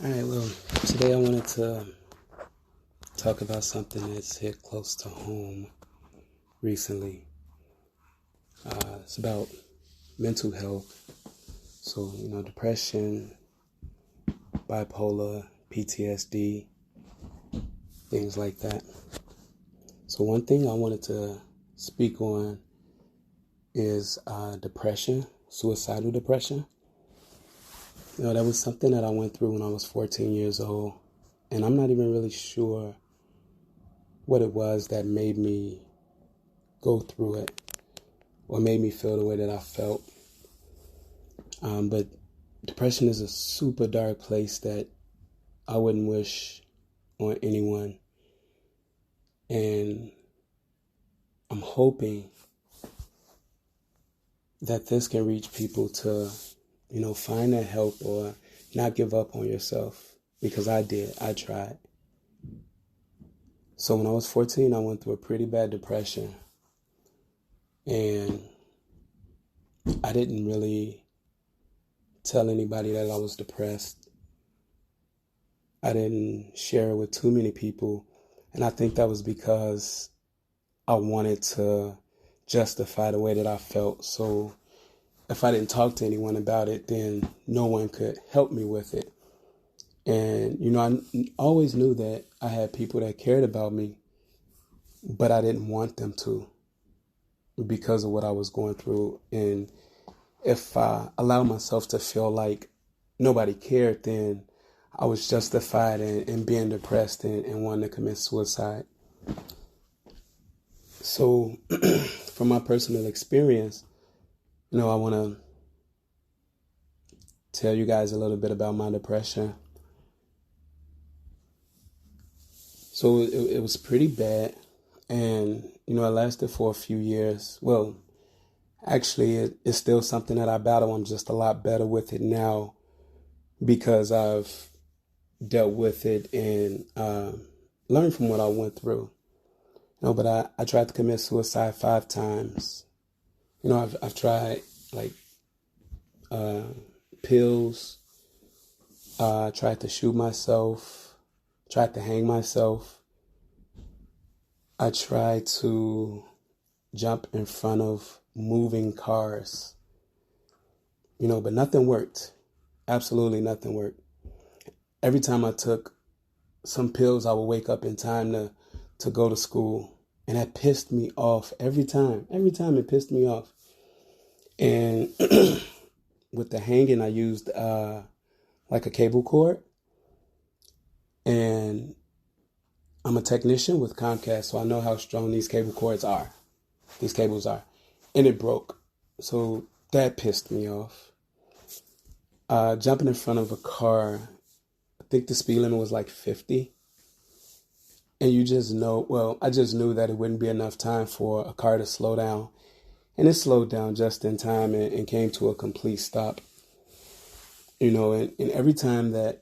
All right, well, today I wanted to talk about something that's hit close to home recently. It's about mental health. So, depression, bipolar, PTSD, things like that. So one thing I wanted to speak on is depression, suicidal depression. That was something that I went through when I was 14 years old. And I'm not even really sure what it was that made me go through it or made me feel the way that I felt. But depression is a super dark place that I wouldn't wish on anyone. And I'm hoping that this can reach people to, find that help or not give up on yourself. Because I did. I tried. So when I was 14, I went through a pretty bad depression. And I didn't really tell anybody that I was depressed. I didn't share it with too many people. And I think that was because I wanted to justify the way that I felt. So if I didn't talk to anyone about it, then no one could help me with it. And, I always knew that I had people that cared about me, but I didn't want them to because of what I was going through. And if I allowed myself to feel like nobody cared, then I was justified in being depressed and wanting to commit suicide. So from my personal experience, I want to tell you guys a little bit about my depression. So it was pretty bad, and, it lasted for a few years. Well, actually, it's still something that I battle. I'm just a lot better with it now because I've dealt with it and learned from what I went through. But I tried to commit suicide 5 times. I've tried, pills. I tried to shoot myself. Tried to hang myself. I tried to jump in front of moving cars. But nothing worked. Absolutely nothing worked. Every time I took some pills, I would wake up in time to go to school. And that pissed me off every time. Every time it pissed me off. And with the hanging, I used a cable cord. And I'm a technician with Comcast, so I know how strong these cables are. And it broke. So that pissed me off. Jumping in front of a car, I think the speed limit was 50. And I just knew that it wouldn't be enough time for a car to slow down. And it slowed down just in time and came to a complete stop. And every time that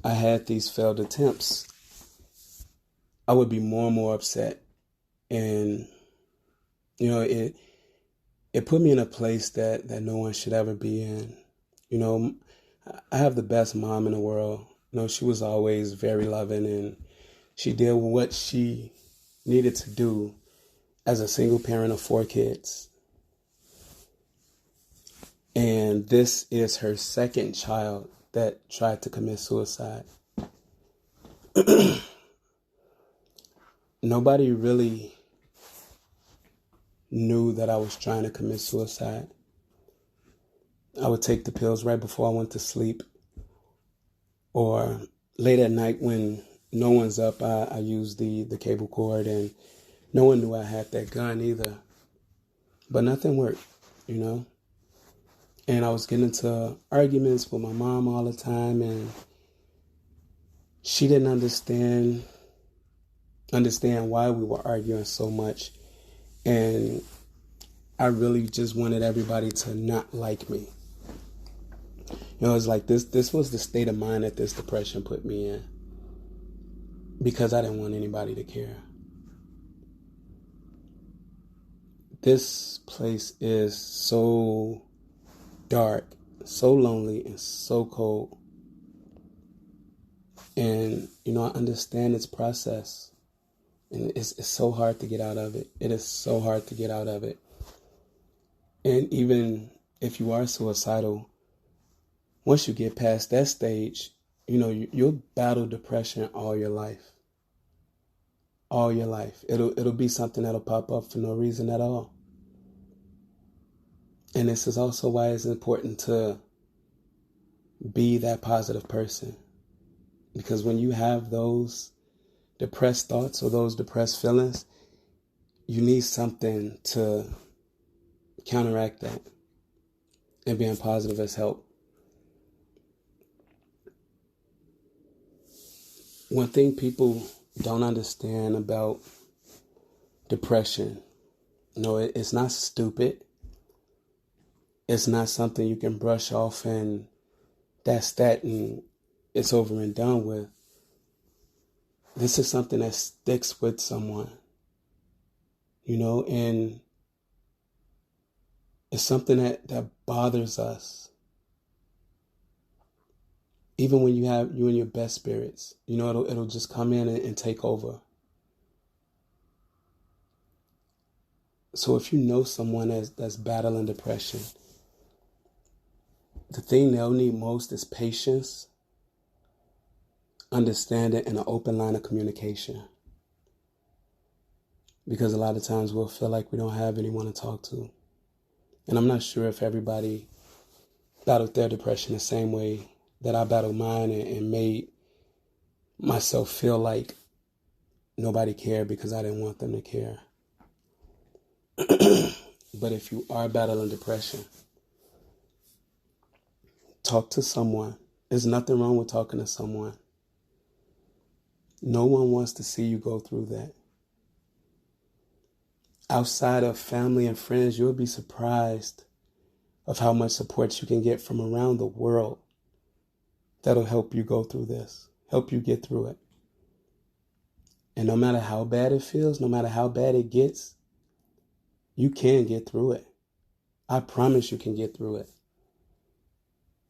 I had these failed attempts, I would be more and more upset. And, it put me in a place that no one should ever be in. I have the best mom in the world. She was always very loving, and she did what she needed to do as a single parent of 4 kids. And this is her second child that tried to commit suicide. Nobody really knew that I was trying to commit suicide. I would take the pills right before I went to sleep, or late at night when no one's up. I used the cable cord, and no one knew I had that gun either. But nothing worked, And I was getting into arguments with my mom all the time, and she didn't understand why we were arguing so much. And I really just wanted everybody to not like me. It's like this was the state of mind that this depression put me in, because I didn't want anybody to care. This place is so dark, so lonely, and so cold. And, I understand its process. And it's so hard to get out of it. It is so hard to get out of it. And even if you are suicidal, once you get past that stage, you'll battle depression all your life. All your life. It'll be something that'll pop up for no reason at all. And this is also why it's important to be that positive person. Because when you have those depressed thoughts or those depressed feelings, you need something to counteract that. And being positive has helped. One thing people don't understand about depression, it's not stupid. It's not something you can brush off and that's that and it's over and done with. This is something that sticks with someone, and it's something that bothers us. Even when you in your best spirits, it'll just come in and take over. So if you know someone that's battling depression, the thing they'll need most is patience, understanding, and an open line of communication. Because a lot of times we'll feel like we don't have anyone to talk to. And I'm not sure if everybody battled their depression the same way that I battled mine and made myself feel like nobody cared because I didn't want them to care. But if you are battling depression, talk to someone. There's nothing wrong with talking to someone. No one wants to see you go through that. Outside of family and friends, you'll be surprised of how much support you can get from around the world that'll help you go through this, help you get through it. And no matter how bad it feels, no matter how bad it gets, you can get through it. I promise you can get through it.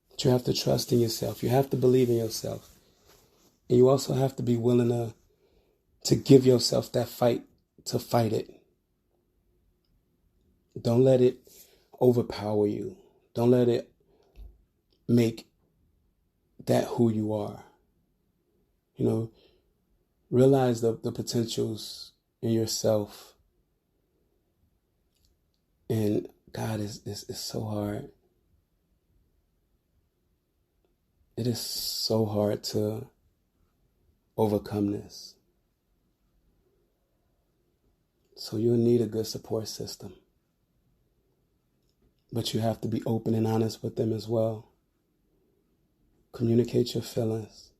But you have to trust in yourself. You have to believe in yourself. And you also have to be willing to give yourself that fight to fight it. Don't let it overpower you. Don't let it make that who you are. Realize the potentials in yourself. And God, it's so hard. It is so hard to overcome this. So you'll need a good support system. But you have to be open and honest with them as well. Communicate your feelings.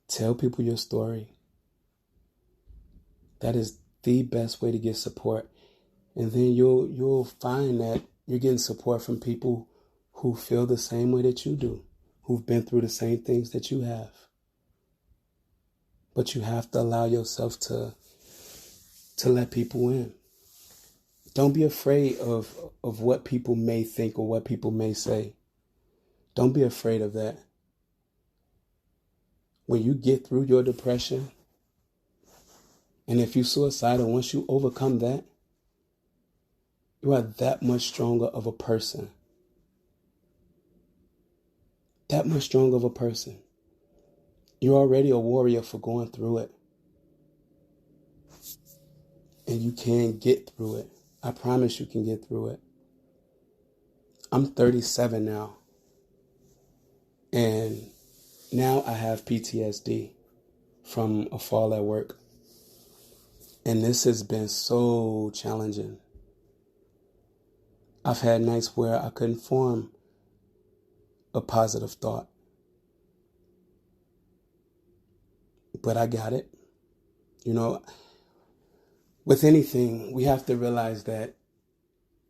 Tell people your story. That is the best way to get support. And then you'll find that you're getting support from people who feel the same way that you do, who've been through the same things that you have. But you have to allow yourself to let people in. Don't be afraid of what people may think or what people may say. Don't be afraid of that. When you get through your depression, and if you're suicidal, once you overcome that, you are that much stronger of a person. That much stronger of a person. You're already a warrior for going through it. And you can get through it. I promise you can get through it. I'm 37 now. And now I have PTSD from a fall at work. And this has been so challenging. I've had nights where I couldn't form a positive thought. But I got it. With anything, we have to realize that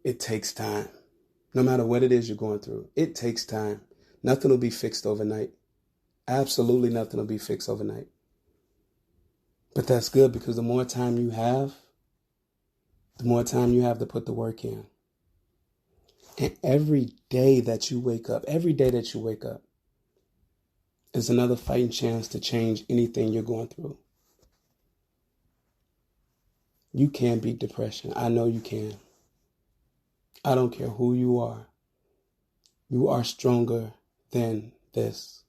it takes time. No matter what it is you're going through, it takes time. Nothing will be fixed overnight. Absolutely nothing will be fixed overnight. But that's good because the more time you have, the more time you have to put the work in. And every day that you wake up, is another fighting chance to change anything you're going through. You can beat depression. I know you can. I don't care who you are. You are stronger than this.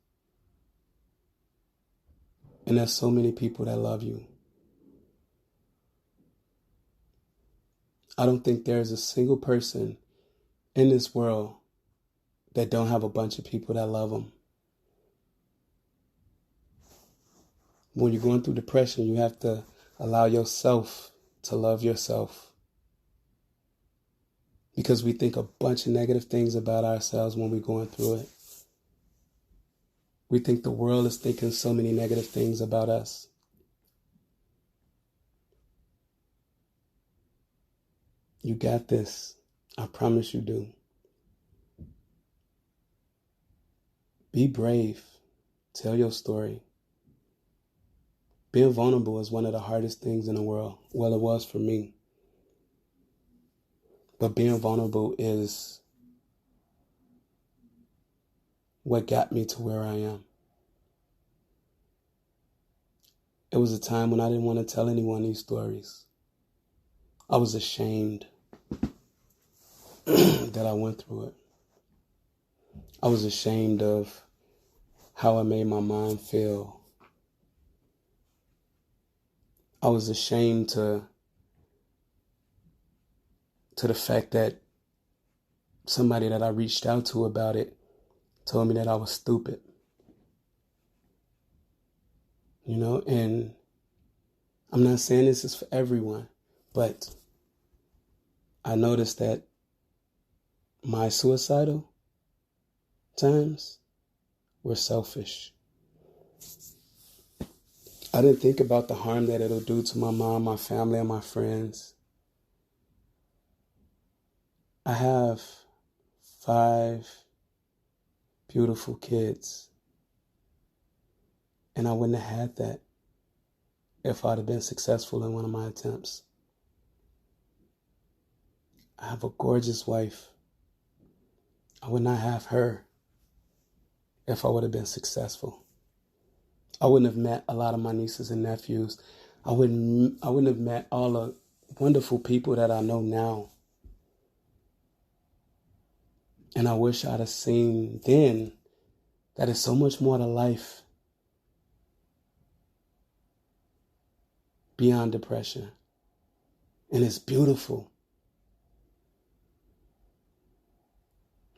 And there's so many people that love you. I don't think there's a single person in this world that don't have a bunch of people that love them. When you're going through depression, you have to allow yourself to love yourself. Because we think a bunch of negative things about ourselves when we're going through it. We think the world is thinking so many negative things about us. You got this. I promise you do. Be brave. Tell your story. Being vulnerable is one of the hardest things in the world. Well, it was for me. But being vulnerable is what got me to where I am. It was a time when I didn't want to tell anyone these stories. I was ashamed that I went through it. I was ashamed of how I made my mind feel. I was ashamed to the fact that somebody that I reached out to about it told me that I was stupid. You know, and I'm not saying this is for everyone, but I noticed that my suicidal times were selfish. I didn't think about the harm that it'll do to my mom, my family, and my friends. I have 5 beautiful kids. And I wouldn't have had that if I'd have been successful in one of my attempts. I have a gorgeous wife. I would not have her if I would have been successful. I wouldn't have met a lot of my nieces and nephews. I wouldn't have met all the wonderful people that I know now. And I wish I'd have seen then that there's so much more to life beyond depression. And it's beautiful.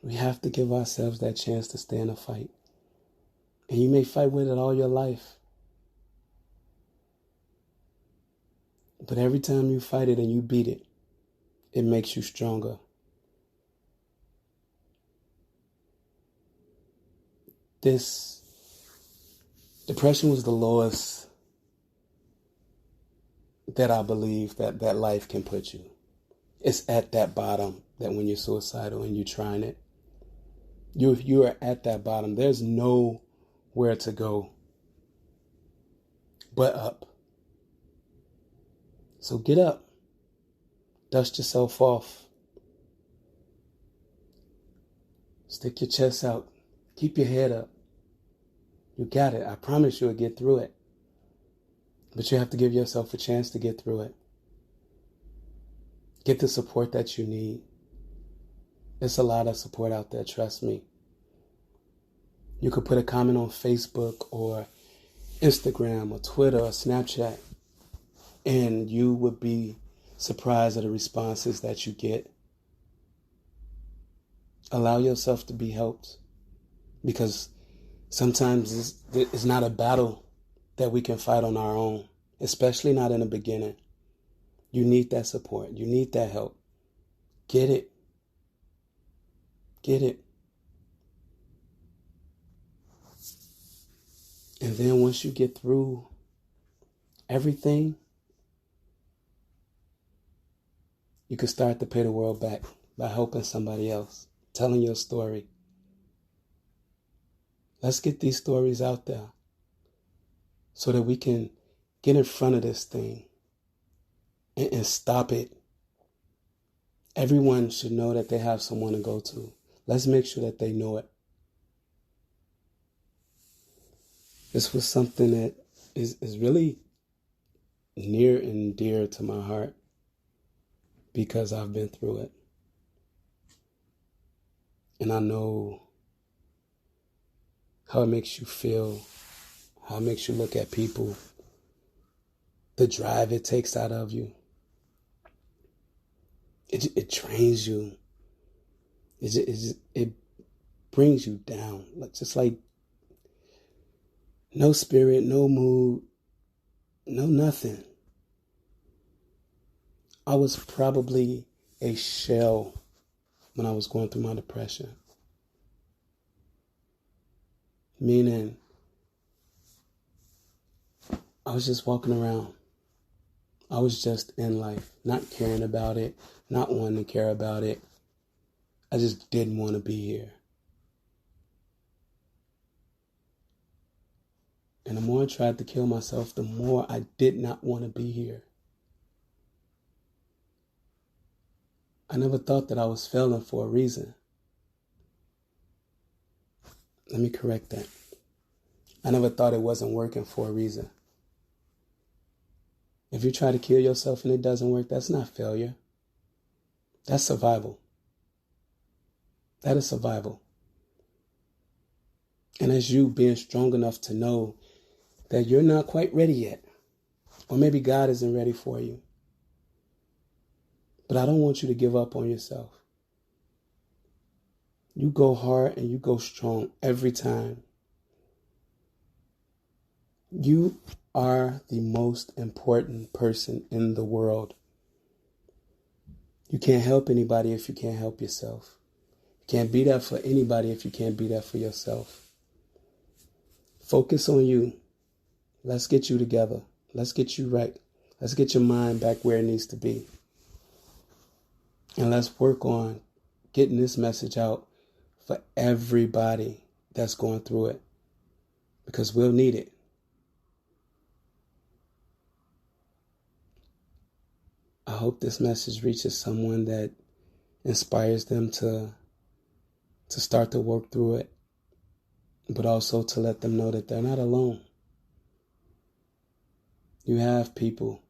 We have to give ourselves that chance to stay in a fight. And you may fight with it all your life. But every time you fight it and you beat it, it makes you stronger. This depression was the lowest that I believe that life can put you. It's at that bottom that when you're suicidal and you're trying it, you are at that bottom. There's nowhere to go but up. So get up. Dust yourself off. Stick your chest out. Keep your head up. You got it. I promise you'll get through it. But you have to give yourself a chance to get through it. Get the support that you need. There's a lot of support out there, trust me. You could put a comment on Facebook or Instagram or Twitter or Snapchat, and you would be surprised at the responses that you get. Allow yourself to be helped, because sometimes it's not a battle that we can fight on our own, especially not in the beginning. You need that support. You need that help. Get it. Get it. And then once you get through everything, you can start to pay the world back by helping somebody else, telling your story. Let's get these stories out there so that we can get in front of this thing and stop it. Everyone should know that they have someone to go to. Let's make sure that they know it. This was something that is really near and dear to my heart because I've been through it. And I know how it makes you feel, how it makes you look at people, the drive it takes out of you. It trains you. It brings you down. Just like no spirit, no mood, no nothing. I was probably a shell when I was going through my depression. Meaning, I was just walking around. I was just in life, not caring about it, not wanting to care about it. I just didn't want to be here. And the more I tried to kill myself, the more I did not want to be here. I never thought that I was failing for a reason. Let me correct that. I never thought it wasn't working for a reason. If you try to kill yourself and it doesn't work, that's not failure. That's survival. That is survival. And as you being strong enough to know that you're not quite ready yet, or maybe God isn't ready for you, but I don't want you to give up on yourself. You go hard and you go strong every time. You are the most important person in the world. You can't help anybody if you can't help yourself. You can't be there for anybody if you can't be there for yourself. Focus on you. Let's get you together. Let's get you right. Let's get your mind back where it needs to be. And let's work on getting this message out for everybody that's going through it, because we'll need it. I hope this message reaches someone that inspires them to start to work through it, but also to let them know that they're not alone. You have people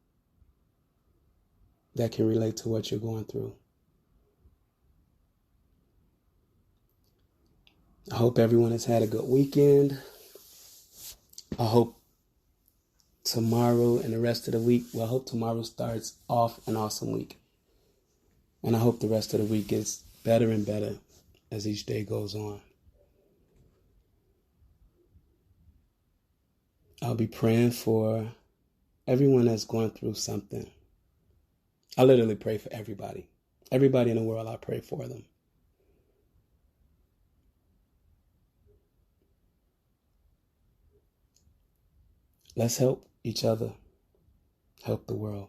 that can relate to what you're going through. I hope everyone has had a good weekend. I hope tomorrow and the rest of the week, I hope tomorrow starts off an awesome week. And I hope the rest of the week gets better and better as each day goes on. I'll be praying for everyone that's going through something. I literally pray for everybody. Everybody in the world, I pray for them. Let's help each other, help the world.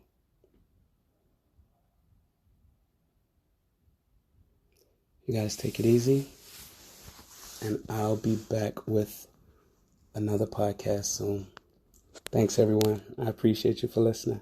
You guys take it easy, and I'll be back with another podcast soon. Thanks, everyone. I appreciate you for listening.